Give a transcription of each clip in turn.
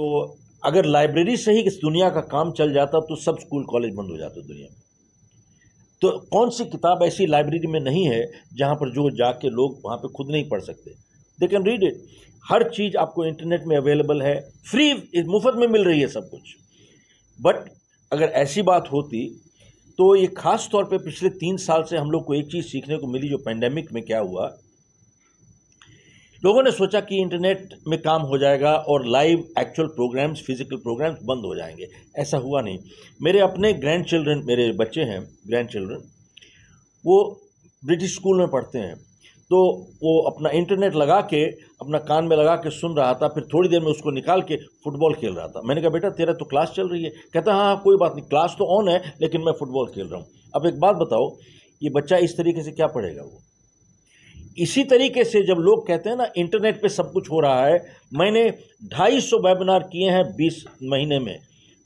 तो अगर लाइब्रेरी से ही इस दुनिया का काम चल जाता तो सब स्कूल कॉलेज बंद हो जाते दुनिया में। तो कौन सी किताब ऐसी लाइब्रेरी में नहीं है जहाँ पर जो जाके लोग वहाँ पे खुद नहीं पढ़ सकते? They can read it. हर चीज़ आपको इंटरनेट में अवेलेबल है, फ्री, मुफ्त में मिल रही है सब कुछ। बट अगर ऐसी बात होती तो ये खास तौर पे पिछले 3 साल से हम लोग को एक चीज़ सीखने को मिली, जो पेंडेमिक में क्या हुआ, लोगों ने सोचा कि इंटरनेट में काम हो जाएगा और live actual programs, physical programs बंद हो जाएंगे। ऐसा हुआ नहीं। मेरे अपने ग्रैंड चिल्ड्रन, मेरे बच्चे हैं ग्रैंड चिल्ड्रन, वो ब्रिटिश स्कूल में पढ़ते हैं, तो वो अपना इंटरनेट लगा के अपना कान में लगा के सुन रहा था, फिर थोड़ी देर में उसको निकाल के फुटबॉल खेल रहा था। मैंने कहा बेटा तेरा तो क्लास चल रही है। कहता हाँ कोई बात नहीं, क्लास तो ऑन है लेकिन मैं फुटबॉल खेल रहा हूँ। अब एक बात बताओ, ये बच्चा इस तरीके से क्या पढ़ेगा? वो इसी तरीके से जब लोग कहते हैं ना इंटरनेट पे सब कुछ हो रहा है, मैंने 250 वेबिनार किए हैं 20 महीने में,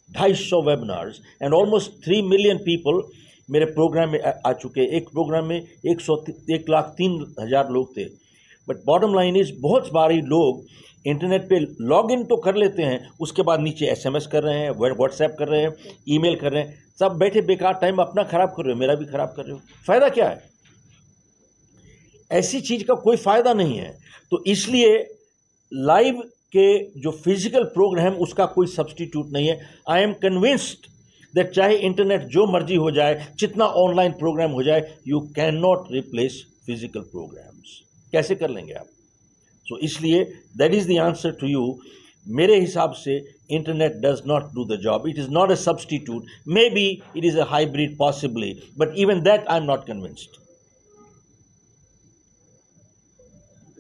250 webinars, and almost 3 million people मेरे प्रोग्राम में आ चुके हैं। एक प्रोग्राम में 1,03,000 लोग थे। बट बॉटम लाइन इज, बहुत सारे लोग इंटरनेट पे लॉग इन तो कर लेते हैं, उसके बाद नीचे SMS कर रहे हैं, व्हाट्सएप कर रहे हैं, ईमेल कर रहे हैं, सब बैठे बेकार टाइम अपना खराब कर रहे हो, मेरा भी खराब कर रहे हो। फायदा क्या है? ऐसी चीज का कोई फायदा नहीं है। तो इसलिए लाइव के जो फिजिकल प्रोग्राम उसका कोई सब्स्टिट्यूट नहीं है। आई एम कन्विंस्ड दैट चाहे इंटरनेट जो मर्जी हो जाए, जितना ऑनलाइन प्रोग्राम हो जाए, you can not replace physical programs. कैसे कर लेंगे आप? सो इसलिए that is the answer to you. मेरे हिसाब से internet does not do the job. It is not a substitute. Maybe it is a hybrid possibly, but even that I am not convinced.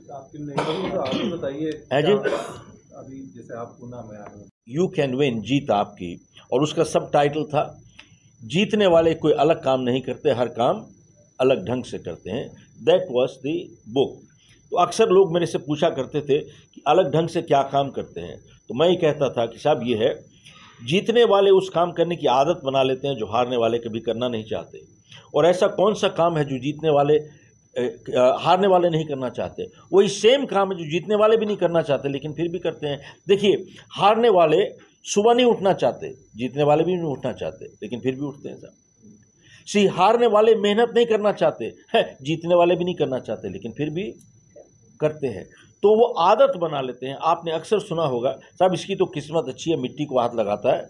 आपकी नहीं तो आप ही बताइए जी, अभी जैसे आपको ना मैं यू कैन विन, जीत आपकी, और उसका सब टाइटल था जीतने वाले कोई अलग काम नहीं करते, हर काम अलग ढंग से करते हैं। That was the book. तो अक्सर लोग मेरे से पूछा करते थे कि अलग ढंग से क्या काम करते हैं, तो मैं ही कहता था कि साहब ये है, जीतने वाले उस काम करने की आदत बना लेते हैं जो हारने वाले कभी करना नहीं चाहते। और ऐसा कौन सा काम है जो जीतने वाले हारने वाले नहीं करना चाहते? वही सेम काम है जो जीतने वाले भी नहीं करना चाहते लेकिन फिर भी करते हैं। देखिए, हारने वाले सुबह नहीं उठना चाहते, जीतने वाले भी नहीं उठना चाहते लेकिन फिर भी उठते हैं साहब। हारने वाले मेहनत नहीं करना चाहते, जीतने वाले भी नहीं करना चाहते लेकिन फिर भी करते हैं। तो वो आदत बना लेते हैं। आपने अक्सर सुना होगा साहब इसकी तो किस्मत अच्छी है, मिट्टी को हाथ लगाता है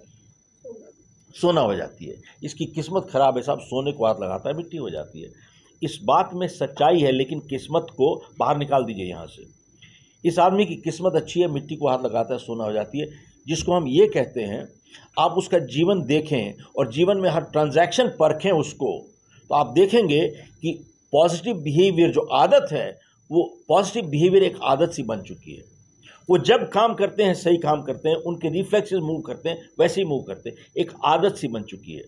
सोना हो जाती है, इसकी किस्मत खराब है साहब, सोने को हाथ लगाता है मिट्टी हो जाती है। इस बात में सच्चाई है, लेकिन किस्मत को बाहर निकाल दीजिए यहाँ से। इस आदमी की किस्मत अच्छी है, मिट्टी को हाथ लगाता है सोना हो जाती है, जिसको हम ये कहते हैं, आप उसका जीवन देखें और जीवन में हर ट्रांजैक्शन परखें उसको, तो आप देखेंगे कि पॉजिटिव बिहेवियर जो आदत है, वो पॉजिटिव बिहेवियर एक आदत सी बन चुकी है। वो जब काम करते हैं सही काम करते हैं, उनके रिफ्लेक्सेस मूव करते हैं वैसे ही मूव करते हैं, एक आदत सी बन चुकी है।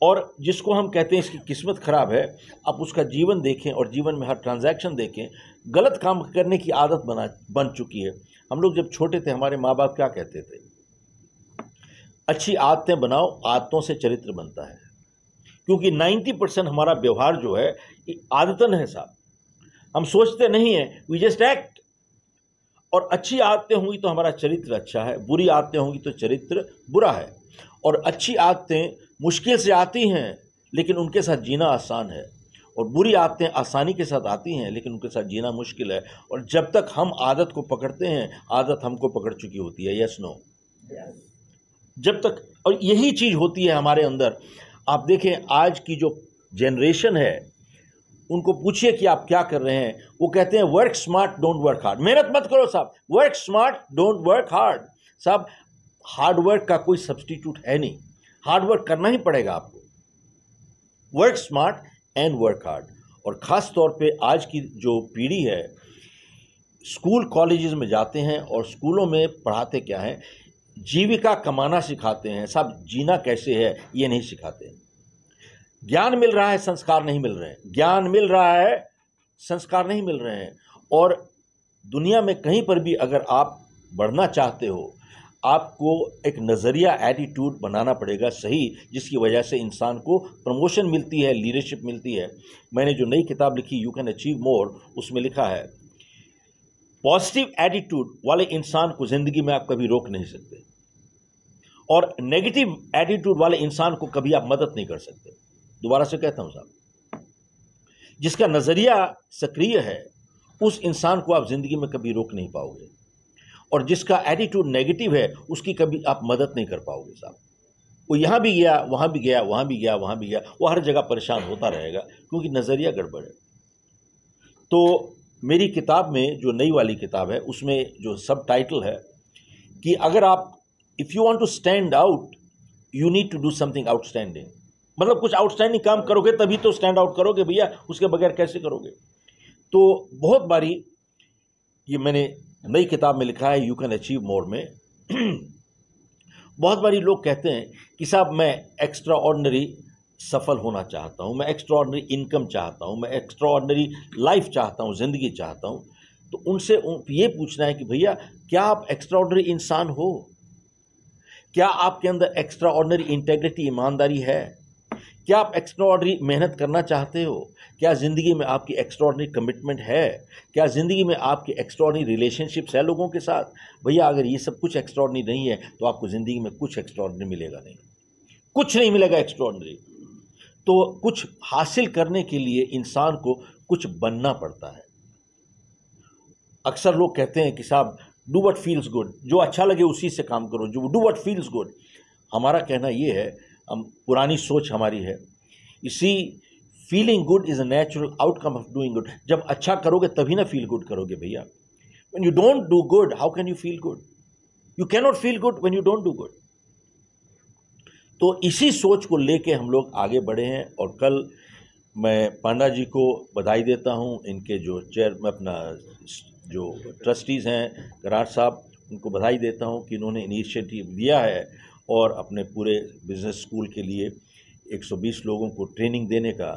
और जिसको हम कहते हैं इसकी किस्मत खराब है, आप उसका जीवन देखें और जीवन में हर ट्रांजैक्शन देखें, गलत काम करने की आदत बन चुकी है। हम लोग जब छोटे थे हमारे माँ बाप क्या कहते थे? अच्छी आदतें बनाओ, आदतों से चरित्र बनता है। क्योंकि 90% हमारा व्यवहार जो है आदतन है साहब, हम सोचते नहीं हैं, वी जस्ट एक्ट। और अच्छी आदतें होंगी तो हमारा चरित्र अच्छा है, बुरी आदतें होंगी तो चरित्र बुरा है। और अच्छी आदतें मुश्किल से आती हैं लेकिन उनके साथ जीना आसान है, और बुरी आदतें आसानी के साथ आती हैं लेकिन उनके साथ जीना मुश्किल है। और जब तक हम आदत को पकड़ते हैं, आदत हमको पकड़ चुकी होती है। Yes no? जब तक, और यही चीज़ होती है हमारे अंदर। आप देखें आज की जो जनरेशन है, उनको पूछिए कि आप क्या कर रहे हैं, वो कहते हैं work smart don't work hard. मेहनत मत करो साहब, work smart don't work hard. साहब हार्ड वर्क का कोई सब्स्टिट्यूट है नहीं, हार्ड वर्क करना ही पड़ेगा आपको। Work smart and work hard. और ख़ास तौर पे आज की जो पीढ़ी है, स्कूल कॉलेजेस में जाते हैं और स्कूलों में पढ़ाते क्या हैं? जीविका कमाना सिखाते हैं साहब, जीना कैसे है ये नहीं सिखाते। ज्ञान मिल रहा है, संस्कार नहीं मिल रहे हैं। ज्ञान मिल रहा है, संस्कार नहीं मिल रहे हैं। और दुनिया में कहीं पर भी अगर आप बढ़ना चाहते हो, आपको एक नज़रिया, एटीट्यूड बनाना पड़ेगा सही, जिसकी वजह से इंसान को प्रमोशन मिलती है, लीडरशिप मिलती है। मैंने जो नई किताब लिखी, यू कैन अचीव मोर, उसमें लिखा है पॉजिटिव एटीट्यूड वाले इंसान को जिंदगी में आप कभी रोक नहीं सकते, और नेगेटिव एटीट्यूड वाले इंसान को कभी आप मदद नहीं कर सकते। दोबारा से कहता हूं साहब, जिसका नजरिया सक्रिय है उस इंसान को आप जिंदगी में कभी रोक नहीं पाओगे, और जिसका एटीट्यूड नेगेटिव है उसकी कभी आप मदद नहीं कर पाओगे साहब। वो यहां भी गया, वहां भी गया, वहां भी गया, वहां भी गया, वो हर जगह परेशान होता रहेगा क्योंकि नजरिया गड़बड़ है। तो मेरी किताब में, जो नई वाली किताब है, उसमें जो सब टाइटल है कि अगर आप, if you want to stand out you need to do something outstanding, मतलब कुछ आउटस्टैंडिंग काम करोगे तभी तो स्टैंड आउट करोगे भैया, उसके बगैर कैसे करोगे। तो बहुत बारी, ये मैंने नई किताब में लिखा है यू कैन अचीव मोर में, बहुत बारी लोग कहते हैं कि साहब मैं एक्स्ट्रा ऑर्डिनरी सफल होना चाहता हूं, मैं एक्स्ट्रा ऑर्डिनरी इनकम चाहता हूं, मैं एक्स्ट्रा ऑर्डिनरी लाइफ चाहता हूं, जिंदगी चाहता हूं। तो उनसे ये पूछना है कि भैया क्या आप एक्स्ट्रा ऑर्डिनरी इंसान हो? क्या आपके अंदर एक्स्ट्रा ऑर्डिनरी इंटेग्रिटी, ईमानदारी है? क्या आप एक्स्ट्रा ऑर्डिनरी मेहनत करना चाहते हो? क्या ज़िंदगी में आपकी एक्स्ट्रा ऑर्डिनरी कमिटमेंट है? क्या ज़िंदगी में आपकी एक्स्ट्रा ऑर्डिनरी रिलेशनशिप्स है लोगों के साथ? भैया अगर ये सब कुछ एक्स्ट्रा ऑर्डिनरी नहीं है तो आपको ज़िंदगी में कुछ एक्स्ट्रा ऑर्डिनरी मिलेगा नहीं, कुछ नहीं मिलेगा एक्स्ट्रा ऑर्डिनरी। तो कुछ हासिल करने के लिए इंसान को कुछ बनना पड़ता है। अक्सर लोग कहते हैं कि साहब डू व्हाट फील्स गुड, जो अच्छा लगे उसी से काम करो, जो डू व्हाट फील्स गुड। हमारा कहना ये है, हम पुरानी सोच हमारी है, इसी feeling good is a natural outcome of doing good. जब अच्छा करोगे तभी ना फील गुड करोगे भैया। When you don't do good how can you feel good? You can not feel good when you don't do good. तो इसी सोच को लेके हम लोग आगे बढ़े हैं, और कल मैं पांडा जी को बधाई देता हूं, इनके जो में अपना जो ट्रस्टीज़ हैं करार साहब, उनको बधाई देता हूं कि इन्होंने इनिशिएटिव दिया है और अपने पूरे बिजनेस स्कूल के लिए 120 लोगों को ट्रेनिंग देने का,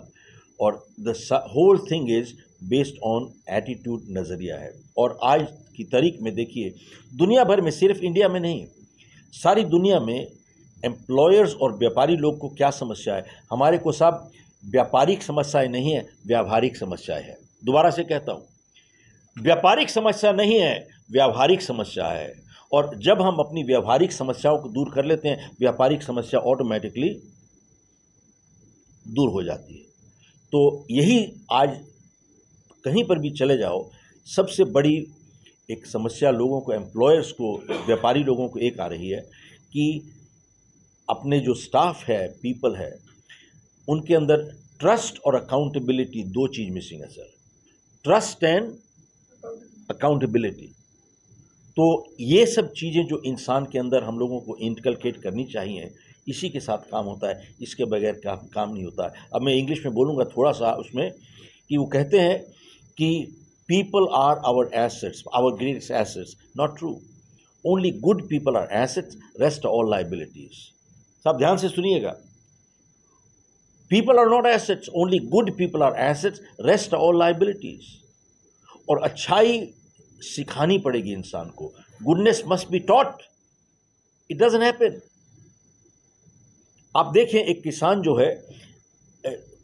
और the whole thing is based on attitude, नज़रिया है। और आज की तारीख में देखिए दुनिया भर में, सिर्फ इंडिया में नहीं, सारी दुनिया में एम्प्लॉयर्स और व्यापारी लोग को क्या समस्या है? हमारे को साहब व्यापारिक समस्याएं नहीं है, व्यावहारिक समस्याएं है। दोबारा से कहता हूँ, व्यापारिक समस्या नहीं है, व्यावहारिक समस्या है। और जब हम अपनी व्यावहारिक समस्याओं को दूर कर लेते हैं, व्यापारिक समस्या ऑटोमेटिकली दूर हो जाती है। तो यही आज कहीं पर भी चले जाओ, सबसे बड़ी एक समस्या लोगों को, एम्प्लॉयर्स को, व्यापारी लोगों को एक आ रही है कि अपने जो स्टाफ है, पीपल है, उनके अंदर ट्रस्ट और अकाउंटेबिलिटी, दो चीज मिसिंग है सर। Trust and accountability. तो ये सब चीज़ें जो इंसान के अंदर हम लोगों को इनकलकेट करनी चाहिए, इसी के साथ काम होता है, इसके बगैर काम नहीं होता है। अब मैं इंग्लिश में बोलूँगा थोड़ा सा उसमें, कि वो कहते हैं कि people are our assets, our greatest assets. Not true. Only good people are assets, rest all liabilities. सब ध्यान से सुनिएगा, people are not assets, only good people are assets, rest all liabilities. और अच्छाई सिखानी पड़ेगी इंसान को। Goodness must be taught, it doesn't happen. आप देखें, एक किसान जो है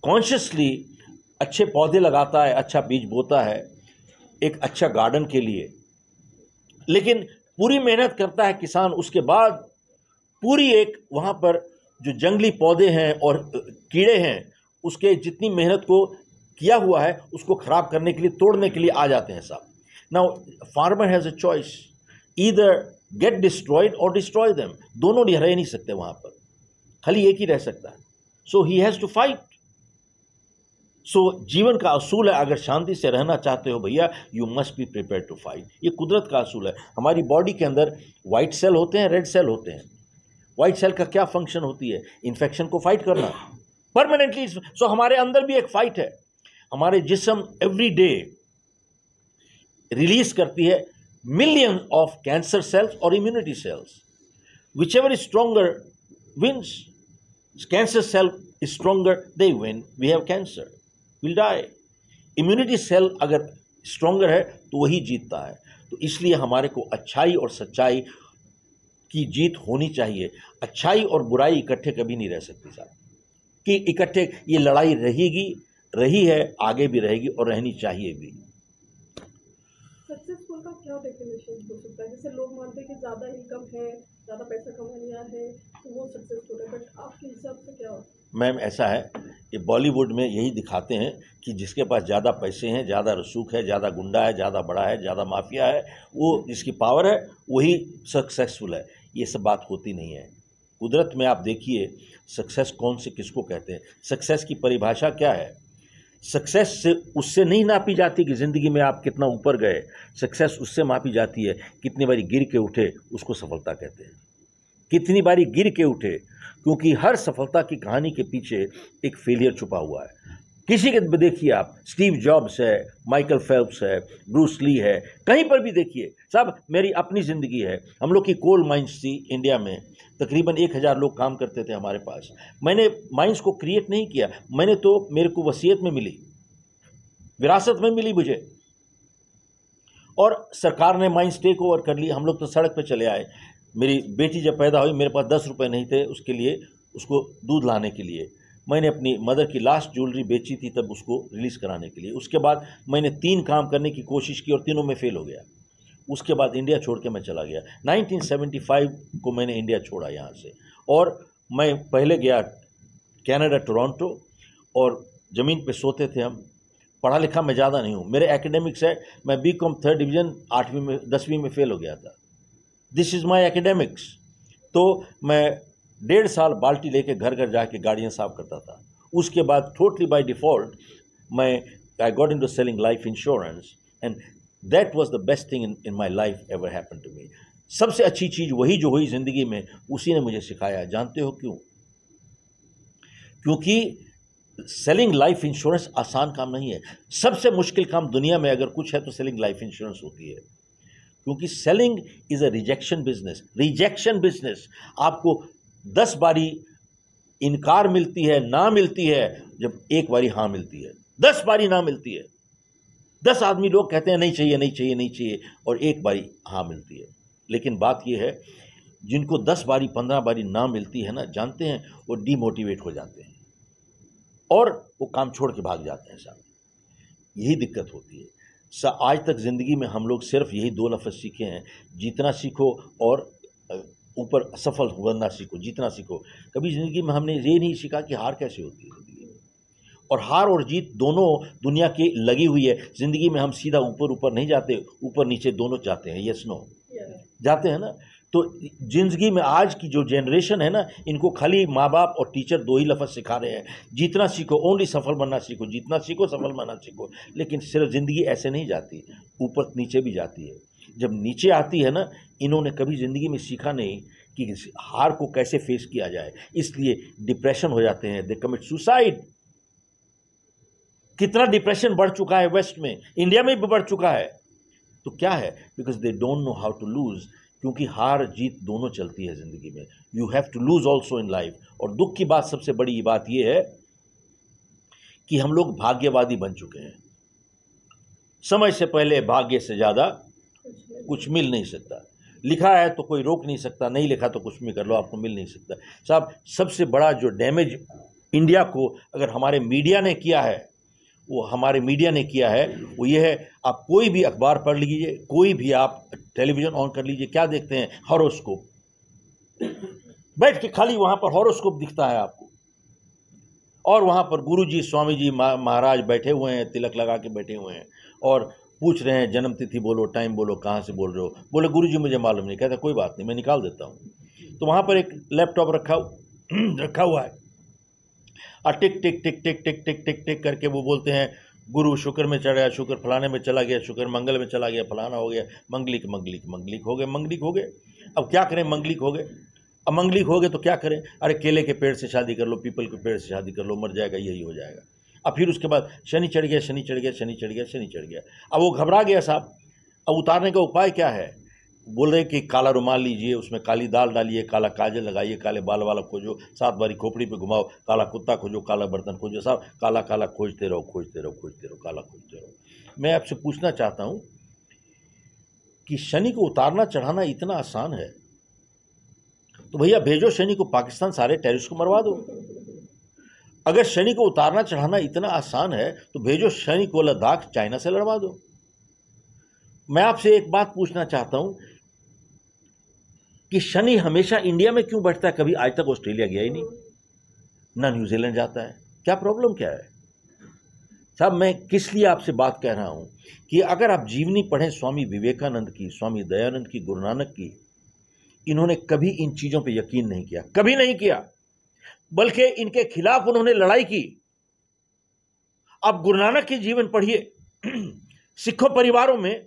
कॉन्शियसली अच्छे पौधे लगाता है, अच्छा बीज बोता है एक अच्छा गार्डन के लिए, लेकिन पूरी मेहनत करता है किसान, उसके बाद पूरी एक वहां पर जो जंगली पौधे हैं और कीड़े हैं, उसके जितनी मेहनत को किया हुआ है उसको खराब करने के लिए, तोड़ने के लिए आ जाते हैं साहब। Now farmer has a choice, either get destroyed और डिस्ट्रॉय देम। दोनों रह नहीं सकते वहां पर, खाली एक ही रह सकता है। सो ही हैज टू फाइट। सो जीवन का असूल है, अगर शांति से रहना चाहते हो भैया, you must be prepare to fight. ये कुदरत का असूल है। हमारी बॉडी के अंदर व्हाइट सेल होते हैं, रेड सेल होते हैं। व्हाइट सेल का क्या फंक्शन होती है? इन्फेक्शन को फाइट करना परमानेंटली। सो हमारे अंदर भी एक फाइट है। हमारे जिस्म एवरी डे रिलीज करती है मिलियंस ऑफ कैंसर सेल्स और immunity cells. Whichever is stronger wins. Cancer cell is stronger, they win, we have cancer, will die. Immunity cell अगर स्ट्रोंगर है तो वही जीतता है। तो इसलिए हमारे को अच्छाई और सच्चाई की जीत होनी चाहिए। अच्छाई और बुराई इकट्ठे कभी नहीं रह सकती साहब, कि इकट्ठे ये लड़ाई रहेगी, रही है, आगे भी रहेगी और रहनी चाहिए भी। सक्सेसफुल का क्या डेफिनेशन हो सकता है? जैसे लोग मानते हैं कि ज़्यादा इनकम है, ज़्यादा पैसा कमा लिया है तो वो सक्सेसफुल है, बट आपके हिसाब से क्या होता है? मैम ऐसा है कि बॉलीवुड में यही दिखाते हैं कि जिसके पास ज़्यादा पैसे हैं, ज़्यादा रसूख है, ज़्यादा गुंडा है, ज़्यादा बड़ा है, ज़्यादा माफिया है, वो जिसकी पावर है वही सक्सेसफुल है। ये सब बात होती नहीं है। कुदरत में आप देखिए सक्सेस कौन से किसको कहते हैं, सक्सेस की परिभाषा क्या है। सक्सेस से उससे नहीं नापी जाती कि ज़िंदगी में आप कितना ऊपर गए, सक्सेस उससे मापी जाती है कितनी बारी गिर के उठे, उसको सफलता कहते हैं। कितनी बारी गिर के उठे, क्योंकि हर सफलता की कहानी के पीछे एक फेलियर छुपा हुआ है। किसी के देखिए आप, स्टीव जॉब्स है, माइकल फेल्प्स है, ब्रूस ली है, कहीं पर भी देखिए, सब मेरी अपनी ज़िंदगी है। हम लोग की कोल माइंस थी इंडिया में, तकरीबन 1000 लोग काम करते थे हमारे पास। मैंने माइंस को क्रिएट नहीं किया, मैंने तो, मेरे को वसीयत में मिली, विरासत में मिली मुझे, और सरकार ने माइंस टेक ओवर कर ली। हम लोग तो सड़क पर चले आए। मेरी बेटी जब पैदा हुई, मेरे पास 10 रुपये नहीं थे उसके लिए, उसको दूध लाने के लिए। मैंने अपनी मदर की लास्ट ज्वेलरी बेची थी तब उसको रिलीज़ कराने के लिए। उसके बाद मैंने 3 काम करने की कोशिश की और तीनों में फेल हो गया। उसके बाद इंडिया छोड़ के मैं चला गया। 1975 को मैंने इंडिया छोड़ा यहाँ से, और मैं पहले गया कनाडा, टोरंटो, और ज़मीन पे सोते थे हम। पढ़ा लिखा मैं ज़्यादा नहीं हूँ, मेरे एकेडमिक्स है, मैं बीकॉम 3rd डिवीज़न 8वीं में 10वीं में फेल हो गया था। This is my academics. तो मैं 1.5 साल बाल्टी लेके घर घर जाके गाड़ियाँ साफ करता था। उसके बाद टोटली बाय डिफ़ॉल्ट मैं I got into selling life insurance, and that was the best thing in my life ever happened to me. सबसे अच्छी चीज़ वही जो हुई ज़िंदगी में, उसी ने मुझे सिखाया। जानते हो क्यों? क्योंकि सेलिंग लाइफ इंश्योरेंस आसान काम नहीं है। सबसे मुश्किल काम दुनिया में अगर कुछ है तो सेलिंग लाइफ इंश्योरेंस होती है, क्योंकि selling is a rejection business. Rejection business, आपको 10 बारी इनकार मिलती है, ना मिलती है, जब एक बारी हाँ मिलती है। 10 बारी ना मिलती है, 10 आदमी लोग कहते हैं नहीं चाहिए नहीं चाहिए नहीं चाहिए, और एक बारी हाँ मिलती है। लेकिन बात यह है, जिनको 10 बारी 15 बारी ना मिलती है ना, जानते हैं, वो डीमोटिवेट हो जाते हैं और वो काम छोड़ के भाग जाते हैं साहब। यही दिक्कत होती है। आज तक ज़िंदगी में हम लोग सिर्फ यही 2 लफ्ज़ सीखे हैं, जीतना सीखो और ऊपर सफल बनना सीखो। जीतना सीखो। कभी ज़िंदगी में हमने ये नहीं सीखा कि हार कैसे होती है ज़िंदगी में, और हार और जीत दोनों दुनिया की लगी हुई है। ज़िंदगी में हम सीधा ऊपर ऊपर नहीं जाते, ऊपर नीचे दोनों जाते हैं। यस नो जाते हैं ना। तो ज़िंदगी में आज की जो जनरेशन है ना, इनको खाली माँ बाप और टीचर 2 ही लफ्ज़ सिखा रहे हैं, जीतना सीखो, ओनली सफल बनना सीखो, जीतना सीखो, सफल बनना सीखो। लेकिन सिर्फ ज़िंदगी ऐसे नहीं जाती, ऊपर नीचे भी जाती है। जब नीचे आती है ना, इन्होंने कभी ज़िंदगी में सीखा नहीं कि हार को कैसे फेस किया जाए, इसलिए डिप्रेशन हो जाते हैं, दे कमिट सुसाइड। कितना डिप्रेशन बढ़ चुका है वेस्ट में, इंडिया में भी बढ़ चुका है। तो क्या है? Because they don't know how to lose. क्योंकि हार जीत दोनों चलती है ज़िंदगी में। You have to lose also in life. और दुख की बात, सबसे बड़ी बात यह है कि हम लोग भाग्यवादी बन चुके हैं। समय से पहले भाग्य से ज़्यादा कुछ मिल नहीं सकता। लिखा है तो कोई रोक नहीं सकता, नहीं लिखा तो कुछ भी कर लो, आपको मिल नहीं सकता। साहब, सबसे बड़ा जो डैमेज इंडिया को अगर हमारे मीडिया ने किया है, वो हमारे मीडिया ने किया है, वो ये है, आप कोई भी अखबार पढ़ लीजिए, कोई भी आप टेलीविज़न ऑन कर लीजिए, क्या देखते हैं? हॉरोस्कोप। बैठ के खाली वहाँ पर हॉरोस्कोप दिखता है आपको, और वहाँ पर गुरुजी, स्वामी जी, महाराज बैठे हुए हैं, तिलक लगा के बैठे हुए हैं, और पूछ रहे हैं जन्म तिथि बोलो, टाइम बोलो, कहाँ से बोल रहे हो। बोले गुरुजी मुझे मालूम नहीं। कहता कोई बात नहीं, मैं निकाल देता हूँ। तो वहाँ पर एक लैपटॉप रखा हुआ है, और टिक टिक टिक टिक टिक टिक टिक टिक करके वो बोलते हैं, गुरु शुक्र में चढ़ गया, शुक्र फलाने में चला गया, शुक्र मंगल में चला गया, फलाना हो गया, मंगलिक मंगलिक मंगलिक हो गए, मंगलिक हो गए। अब क्या करें? मंगलिक हो गए। अब मंगलिक हो गए तो क्या करें? अरे केले के पेड़ से शादी कर लो, पीपल के पेड़ से शादी कर लो, मर जाएगा, यही हो जाएगा। अब फिर उसके बाद शनि चढ़ गया, शनि चढ़ गया, शनि चढ़ गया, शनि चढ़ गया। अब वो घबरा गया साहब। अब उतारने का उपाय क्या है? बोल रहे कि काला रुमाल लीजिए, उसमें काली दाल डालिए, काला काजल लगाइए, काले बाल वाला खोजो, 7 बारी खोपड़ी पे घुमाओ, काला कुत्ता खोजो, काला बर्तन खोजो। साहब काला काला खोजते रहो, खोजते रहो, खोजते रहो, काला खोजते रहो। मैं आपसे पूछना चाहता हूँ कि शनि को उतारना चढ़ाना इतना आसान है तो भैया भेजो शनि को पाकिस्तान, सारे टेररिस्ट को मरवा दो। अगर शनि को उतारना चढ़ाना इतना आसान है तो भेजो शनि को लद्दाख, चाइना से लड़वा दो। मैं आपसे एक बात पूछना चाहता हूं कि शनि हमेशा इंडिया में क्यों बैठता है? कभी आज तक ऑस्ट्रेलिया गया ही नहीं, ना न्यूजीलैंड जाता है। क्या प्रॉब्लम क्या है साहब? मैं किस लिए आपसे बात कह रहा हूं कि अगर आप जीवनी पढ़ें स्वामी विवेकानंद की, स्वामी दयानंद की, गुरु नानक की, इन्होंने कभी इन चीजों पे यकीन नहीं किया, कभी नहीं किया, बल्कि इनके खिलाफ उन्होंने लड़ाई की। आप गुरु नानक के जीवन पढ़िए। सिखों परिवारों में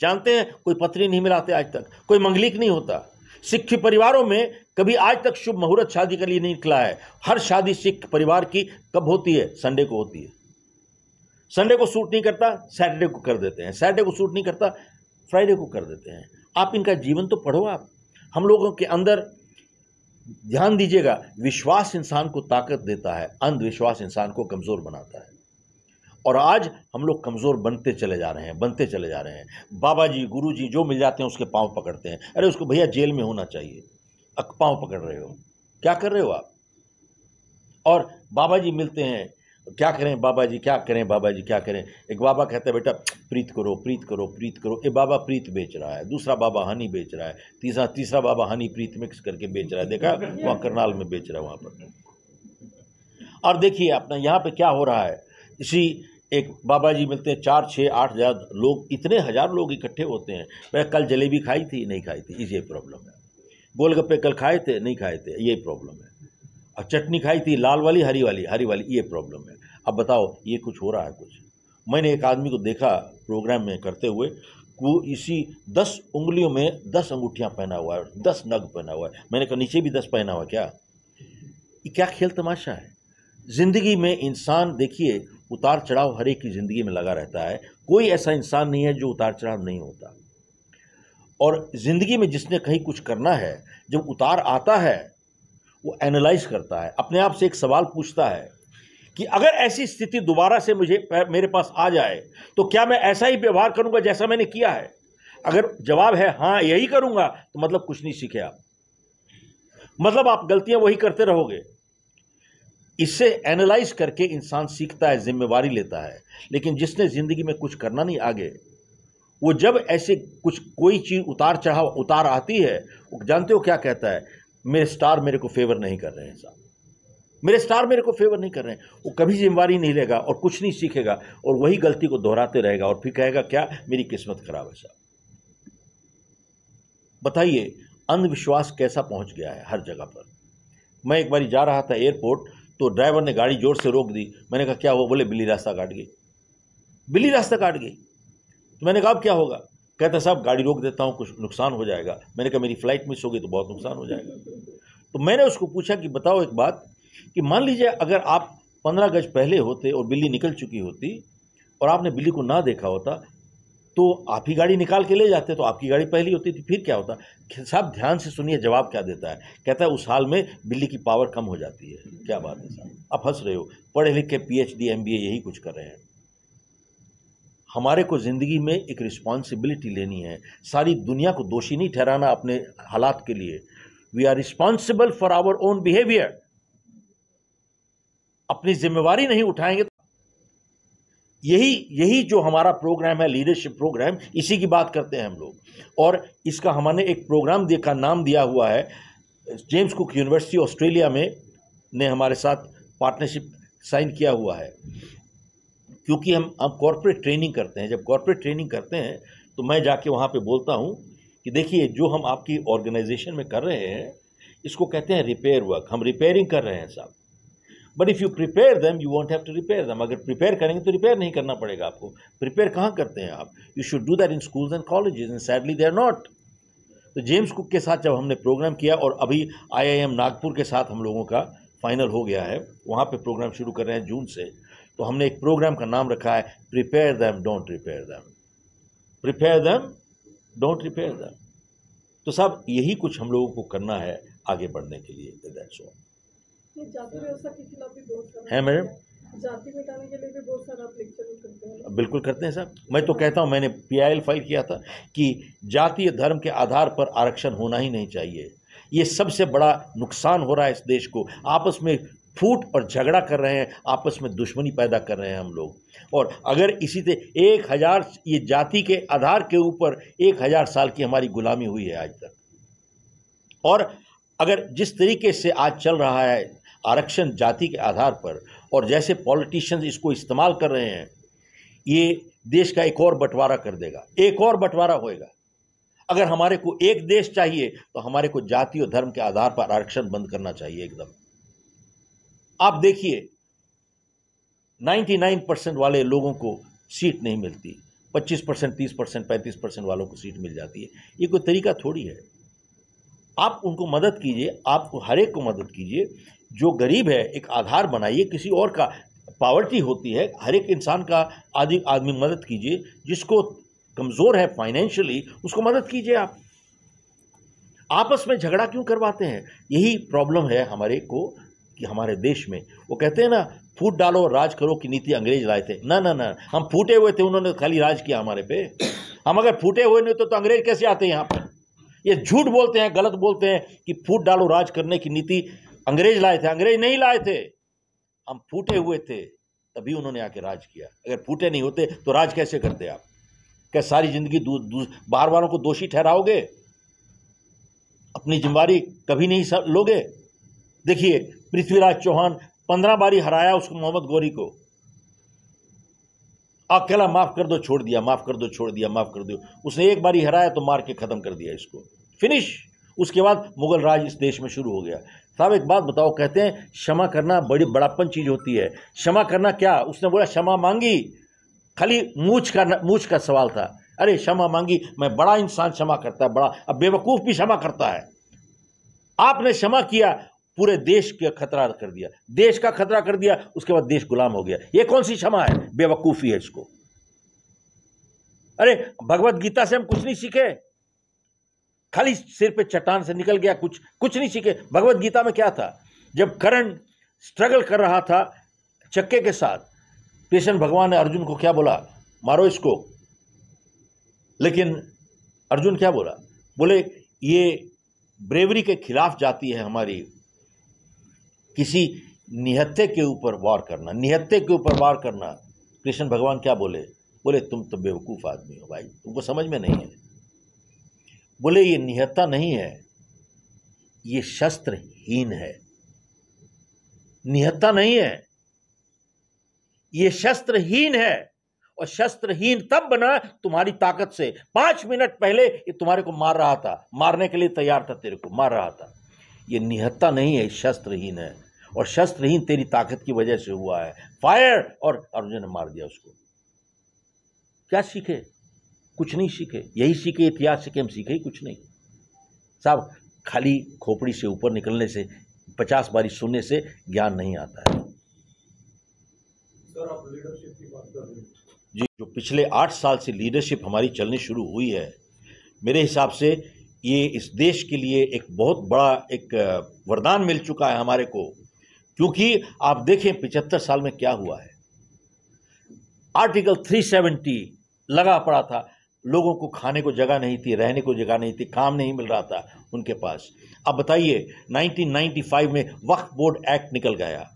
जानते हैं कोई पत्री नहीं मिलाते आज तक, कोई मंगलिक नहीं होता। सिख परिवारों में कभी आज तक शुभ मुहूर्त शादी के लिए नहीं निकला है। हर शादी सिख परिवार की कब होती है? संडे को होती है। संडे को सूट नहीं करता, सैटरडे को कर देते हैं। सैटरडे को सूट नहीं करता, फ्राइडे को कर देते हैं। आप इनका जीवन तो पढ़ो। आप हम लोगों के अंदर ध्यान दीजिएगा, विश्वास इंसान को ताकत देता है, अंधविश्वास इंसान को कमजोर बनाता है। और आज हम लोग कमजोर बनते चले जा रहे हैं, बनते चले जा रहे हैं। बाबा जी, गुरु जी जो मिल जाते हैं उसके पांव पकड़ते हैं। अरे उसको भैया जेल में होना चाहिए, पांव पकड़ रहे हो, क्या कर रहे हो आप? और बाबा जी मिलते हैं, क्या करें बाबा जी, क्या करें बाबा जी, क्या करें? एक बाबा कहता है बेटा प्रीत करो, प्रीत करो, प्रीत करो। एक बाबा प्रीत बेच रहा है, दूसरा बाबा हनी बेच रहा है, तीसरा बाबा हनी प्रीत मिक्स करके बेच रहा है। देखा वहाँ करनाल में बेच रहा है वहाँ पर। और देखिए अपना यहाँ पे क्या हो रहा है। इसी एक बाबा जी मिलते हैं, 4, 6, 8 हज़ार लोग, इतने हजार लोग इकट्ठे होते हैं। मैं कल जलेबी खाई थी, नहीं खाई थी, ये प्रॉब्लम है। गोलगप्पे कल खाए थे, नहीं खाए थे, ये प्रॉब्लम है। और चटनी खाई थी, लाल वाली हरी वाली, ये प्रॉब्लम है। अब बताओ ये कुछ हो रहा है कुछ? मैंने एक आदमी को देखा प्रोग्राम में करते हुए, वो इसी 10 उंगलियों में 10 अंगूठियां पहना हुआ है, 10 नग पहना हुआ है। मैंने कहा नीचे भी 10 पहना हुआ क्या? ये क्या खेल तमाशा है? जिंदगी में इंसान देखिए उतार चढ़ाव हर एक की जिंदगी में लगा रहता है। कोई ऐसा इंसान नहीं है जो उतार चढ़ाव नहीं होता। और जिंदगी में जिसने कहीं कुछ करना है, जब उतार आता है वो एनालाइज करता है, अपने आप से एक सवाल पूछता है कि अगर ऐसी स्थिति दोबारा से मेरे पास आ जाए तो क्या मैं ऐसा ही व्यवहार करूंगा जैसा मैंने किया है? अगर जवाब है हाँ यही करूंगा, तो मतलब कुछ नहीं सीखे आप, मतलब आप गलतियां वही करते रहोगे। इससे एनालाइज करके इंसान सीखता है, जिम्मेवारी लेता है। लेकिन जिसने जिंदगी में कुछ करना नहीं आगे, वो जब ऐसे कोई चीज उतार आती है, वो जानते हो क्या कहता है? मेरे स्टार मेरे को फेवर नहीं कर रहे हैं साहब, मेरे स्टार मेरे को फेवर नहीं कर रहे हैं। वो कभी जिम्मेवारी नहीं लेगा और कुछ नहीं सीखेगा और वही गलती को दोहराते रहेगा और फिर कहेगा क्या मेरी किस्मत खराब है साहब। बताइए अंधविश्वास कैसा पहुंच गया है हर जगह पर। मैं एक बार जा रहा था एयरपोर्ट, तो ड्राइवर ने गाड़ी जोर से रोक दी। मैंने कहा क्या हुआ? बोले बिल्ली रास्ता काट गई। बिल्ली रास्ता काट गई। तो मैंने कहा अब क्या होगा? कहता साहब गाड़ी रोक देता हूं, कुछ नुकसान हो जाएगा। मैंने कहा मेरी फ्लाइट मिस होगी तो बहुत नुकसान हो जाएगा। तो मैंने उसको पूछा कि बताओ एक बात, कि मान लीजिए अगर आप 15 गज पहले होते और बिल्ली निकल चुकी होती और आपने बिल्ली को ना देखा होता, तो आप ही गाड़ी निकाल के ले जाते, तो आपकी गाड़ी पहली होती थी, फिर क्या होता? साहब ध्यान से सुनिए जवाब क्या देता है। कहता है उस हाल में बिल्ली की पावर कम हो जाती है। क्या बात है साहब, आप हंस रहे हो, पढ़े लिखे PhD MBA यही कुछ कर रहे हैं। हमारे को जिंदगी में एक रिस्पॉन्सिबिलिटी लेनी है, सारी दुनिया को दोषी नहीं ठहराना अपने हालात के लिए। We are responsible for our own behaviour. अपनी जिम्मेवारी नहीं उठाएंगे। यही जो हमारा प्रोग्राम है, लीडरशिप प्रोग्राम, इसी की बात करते हैं हम लोग। और इसका हमने एक प्रोग्राम का नाम दिया हुआ है, जेम्स कुक यूनिवर्सिटी ऑस्ट्रेलिया में ने हमारे साथ पार्टनरशिप साइन किया हुआ है। क्योंकि हम कॉर्पोरेट ट्रेनिंग करते हैं। जब कॉर्पोरेट ट्रेनिंग करते हैं तो मैं जाके वहाँ पे बोलता हूँ कि देखिए जो हम आपकी ऑर्गेनाइजेशन में कर रहे हैं इसको कहते हैं रिपेयर वर्क। हम रिपेयरिंग कर रहे हैं साहब। But if you prepare them you won't have to repair them. अगर प्रिपेयर करेंगे तो रिपेयर नहीं करना पड़ेगा आपको। प्रिपेयर कहाँ करते हैं आप? You should do that in schools and colleges and sadly they are not. तो जेम्स कुक के साथ जब हमने प्रोग्राम किया और अभी IIM नागपुर के साथ हम लोगों का फाइनल हो गया है, वहाँ पे प्रोग्राम शुरू कर रहे हैं जून से। तो हमने एक प्रोग्राम का नाम रखा है prepare them don't repair them, prepare them don't repair them. तो साहब यही कुछ हम लोगों को करना है आगे बढ़ने के लिए। That's all. जाति व्यवस्था के खिलाफ भी बहुत सारा है मैडम, जाति मिटाने के लिए भी बहुत सारा आप लेक्चर करते हैं। बिल्कुल करते हैं साहब। मैं तो कहता हूं, मैंने PIL फाइल किया था कि जातीय धर्म के आधार पर आरक्षण होना ही नहीं चाहिए। ये सबसे बड़ा नुकसान हो रहा है इस देश को। आपस में फूट और झगड़ा कर रहे हैं, आपस में दुश्मनी पैदा कर रहे हैं हम लोग। और अगर इसी से 1000 ये जाति के आधार के ऊपर 1000 साल की हमारी गुलामी हुई है आज तक। और अगर जिस तरीके से आज चल रहा है आरक्षण जाति के आधार पर, और जैसे पॉलिटिशियंस इसको इस्तेमाल कर रहे हैं, ये देश का एक और बंटवारा कर देगा, एक और बंटवारा होएगा। अगर हमारे को एक देश चाहिए तो हमारे को जाति और धर्म के आधार पर आरक्षण बंद करना चाहिए एकदम। आप देखिए 99% वाले लोगों को सीट नहीं मिलती, 25%, 30%, 35% वालों को सीट मिल जाती है। ये कोई तरीका थोड़ी है। आप उनको मदद कीजिए, आपको हर एक को मदद कीजिए। जो गरीब है एक आधार बनाइए, किसी और का पॉवर्टी होती है, हर एक इंसान का आदमी मदद कीजिए। जिसको कमज़ोर है फाइनेंशियली उसको मदद कीजिए। आप आपस में झगड़ा क्यों करवाते हैं? यही प्रॉब्लम है हमारे को कि हमारे देश में वो कहते हैं ना, फूट डालो राज करो की नीति अंग्रेज लाए थे। ना ना ना, हम फूटे हुए थे, उन्होंने खाली राज किया हमारे पे। हम अगर फूटे हुए नहीं तो अंग्रेज कैसे आते हैं यहाँ पर? ये झूठ बोलते हैं, गलत बोलते हैं कि फूट डालो राज करने की नीति अंग्रेज लाए थे। अंग्रेज नहीं लाए थे, हम फूटे हुए थे, तभी उन्होंने आके राज किया। अगर फूटे नहीं होते तो राज कैसे करते आप? क्या सारी जिंदगी बाहर वालों को दोषी ठहराओगे? अपनी जिम्मेदारी कभी नहीं लोगे? देखिए पृथ्वीराज चौहान 15 बारी हराया उसको, मोहम्मद गौरी को। अकेला माफ कर दो छोड़ दिया, माफ कर दो छोड़ दिया, माफ कर दो। उसने एक बारी हराया तो मार के खत्म कर दिया इसको, फिनिश। उसके बाद मुगल राज इस देश में शुरू हो गया। साहब एक बात बताओ, कहते हैं क्षमा करना बड़ापन चीज होती है। क्षमा करना क्या? उसने बोला क्षमा मांगी, खाली मूछ का सवाल था। अरे क्षमा मांगी, मैं बड़ा इंसान क्षमा करता है, बड़ा। अब बेवकूफ भी क्षमा करता है। आपने क्षमा किया, पूरे देश का खतरा कर दिया, देश का खतरा कर दिया, उसके बाद देश गुलाम हो गया। ये कौन सी क्षमा है? बेवकूफी है इसको। अरे भगवत गीता से हम कुछ नहीं सीखे, खाली सिर पे चट्टान से निकल गया, कुछ नहीं सीखे। भगवत गीता में क्या था? जब कर्ण स्ट्रगल कर रहा था चक्के के साथ, कृष्ण भगवान ने अर्जुन को क्या बोला? मारो इसको। लेकिन अर्जुन क्या बोला? बोले ये ब्रेवरी के खिलाफ जाती है हमारी, किसी निहत्थे के ऊपर वार करना, निहत्थे के ऊपर वार करना। कृष्ण भगवान क्या बोले? बोले तुम तो बेवकूफ आदमी हो भाई, तुमको समझ में नहीं है। बोले ये निहत्था नहीं है, ये शस्त्रहीन है। निहत्था नहीं है, ये शस्त्रहीन है। और शस्त्रहीन तब बना तुम्हारी ताकत से। 5 मिनट पहले ये तुम्हारे को मार रहा था, मारने के लिए तैयार था, तेरे को मार रहा था। ये निहत्था नहीं है, शस्त्रहीन है। और शस्त्रहीन तेरी ताकत की वजह से हुआ है। फायर! और अर्जुन ने मार दिया उसको। क्या सीखे? कुछ नहीं सीखे। यही सीखे इतिहास से कि हम सीखे ही कुछ नहीं। साहब खाली खोपड़ी से ऊपर निकलने से, 50 बारी सुनने से ज्ञान नहीं आता है। सर आप लीडरशिप की बात कर रहे हैं जी, जो पिछले 8 साल से लीडरशिप हमारी चलनी शुरू हुई है, मेरे हिसाब से ये इस देश के लिए एक बहुत बड़ा एक वरदान मिल चुका है हमारे को। क्योंकि आप देखें 75 साल में क्या हुआ है। आर्टिकल 370 लगा पड़ा था, लोगों को खाने को जगह नहीं थी, रहने को जगह नहीं थी, काम नहीं मिल रहा था उनके पास। अब बताइए 1995 में वक्फ बोर्ड एक्ट निकल गया।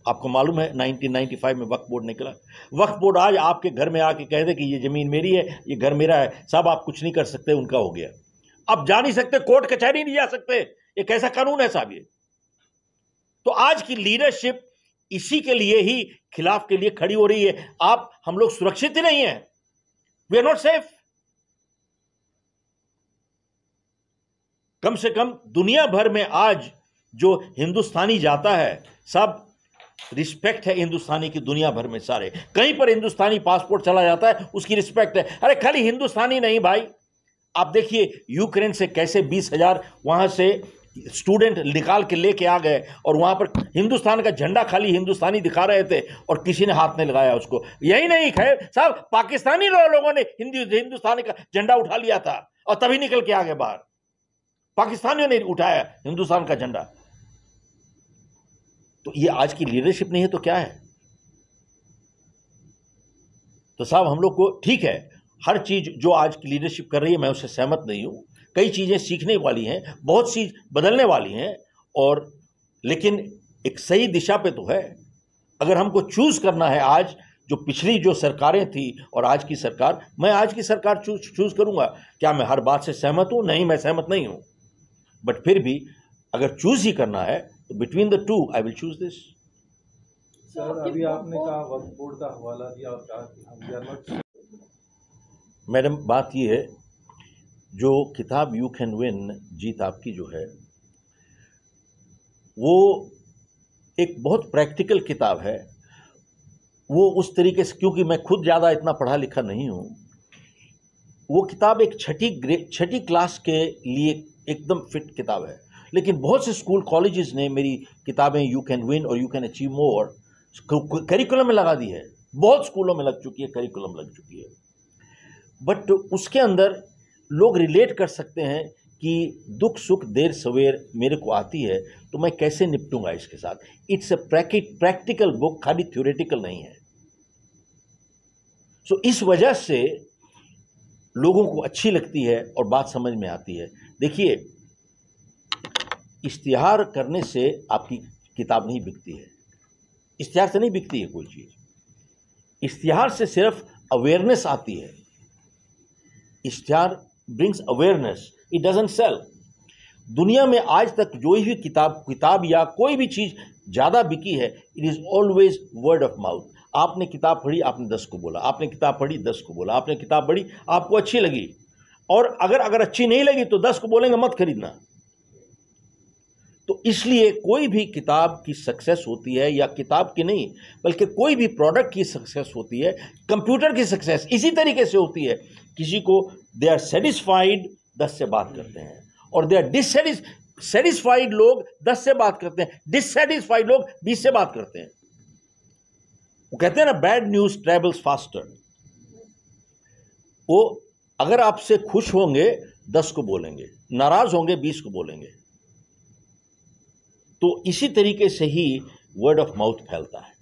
आपको मालूम है 1995 में वक्फ बोर्ड निकला। वक्फ बोर्ड आज आपके घर में आके कह दे कि ये ज़मीन मेरी है, ये घर मेरा है, साहब आप कुछ नहीं कर सकते, उनका हो गया। अब जा नहीं सकते, कोर्ट कचहरी नहीं जा सकते। ये कैसा कानून है साहब ये? तो आज की लीडरशिप इसी के लिए ही खिलाफ के लिए खड़ी हो रही है। आप हम लोग सुरक्षित ही नहीं है, वी आर नॉट सेफ। कम से कम दुनिया भर में आज जो हिंदुस्तानी जाता है, सब रिस्पेक्ट है हिंदुस्तानी की दुनिया भर में। सारे कहीं पर हिंदुस्तानी पासपोर्ट चला जाता है उसकी रिस्पेक्ट है। अरे खाली हिंदुस्तानी नहीं भाई, आप देखिए यूक्रेन से कैसे 20,000 वहां से स्टूडेंट निकाल के लेके आ गए और वहां पर हिंदुस्तान का झंडा खाली हिंदुस्तानी दिखा रहे थे और किसी ने हाथ नहीं लगाया उसको। यही नहीं खैर साहब, पाकिस्तानी लोगों ने हिंदुस्तानी का झंडा उठा लिया था और तभी निकल के आ गए बाहर। पाकिस्तानियों ने उठाया हिंदुस्तान का झंडा। तो ये आज की लीडरशिप नहीं है तो क्या है? तो साहब हम लोग को ठीक है, हर चीज जो आज की लीडरशिप कर रही है मैं उससे सहमत नहीं हूं। कई चीजें सीखने वाली हैं, बहुत सी बदलने वाली हैं, और लेकिन एक सही दिशा पे तो है। अगर हमको चूज करना है आज, जो पिछली जो सरकारें थी और आज की सरकार, मैं आज की सरकार चूज करूंगा। क्या मैं हर बात से सहमत हूं? नहीं, मैं सहमत नहीं हूं, बट फिर भी अगर चूज ही करना है तो between the two I will choose this. Sir, अभी आपने कहा वक्फ बोर्ड का हवाला दिया और कहा कि हम वी आर नॉट। मैडम, बात ये है, जो किताब यू कैन विन, जीत आपकी जो है, वो एक बहुत प्रैक्टिकल किताब है। वो उस तरीके से, क्योंकि मैं खुद ज़्यादा इतना पढ़ा लिखा नहीं हूँ, वो किताब एक छठी क्लास के लिए एकदम फिट किताब है। लेकिन बहुत से स्कूल कॉलेजेस ने मेरी किताबें यू कैन विन और you can achieve more curriculum में लगा दी है। बहुत स्कूलों में लग चुकी है, करिकुलम लग चुकी है, बट उसके अंदर लोग रिलेट कर सकते हैं कि दुख सुख देर सवेर मेरे को आती है तो मैं कैसे निपटूंगा इसके साथ। इट्स अ प्रैक्टिकल बुक, खाली थ्योरेटिकल नहीं है। सो इस वजह से लोगों को अच्छी लगती है और बात समझ में आती है। देखिए, इश्तिहार करने से आपकी किताब नहीं बिकती है, इश्तिहार से नहीं बिकती है कोई चीज। इश्तिहार से सिर्फ अवेयरनेस आती है। इश्तिहार brings awareness, it doesn't sell. दुनिया में आज तक जो भी किताब या कोई भी चीज ज्यादा बिकी है, it is always word of mouth. आपने किताब पढ़ी, आपने 10 को बोला, आपने किताब पढ़ी 10 को बोला, आपने किताब पढ़ी, आपको अच्छी लगी, और अगर अच्छी नहीं लगी तो 10 को बोलेंगे मत खरीदना। तो इसलिए कोई भी किताब की सक्सेस होती है, या किताब की नहीं बल्कि कोई भी प्रोडक्ट की सक्सेस होती है, कंप्यूटर की सक्सेस इसी तरीके से होती है। किसी को दे आर सेटिस्फाइड 10 से बात करते हैं, और दे आर डिससेटिस्फाइड लोग 10 से बात करते हैं, डिससेटिस्फाइड लोग 20 से बात करते हैं। वो कहते हैं ना, बैड न्यूज ट्रेवल्स फास्टर। वो अगर आपसे खुश होंगे 10 को बोलेंगे, नाराज होंगे 20 को बोलेंगे। तो इसी तरीके से ही वर्ड ऑफ माउथ फैलता है।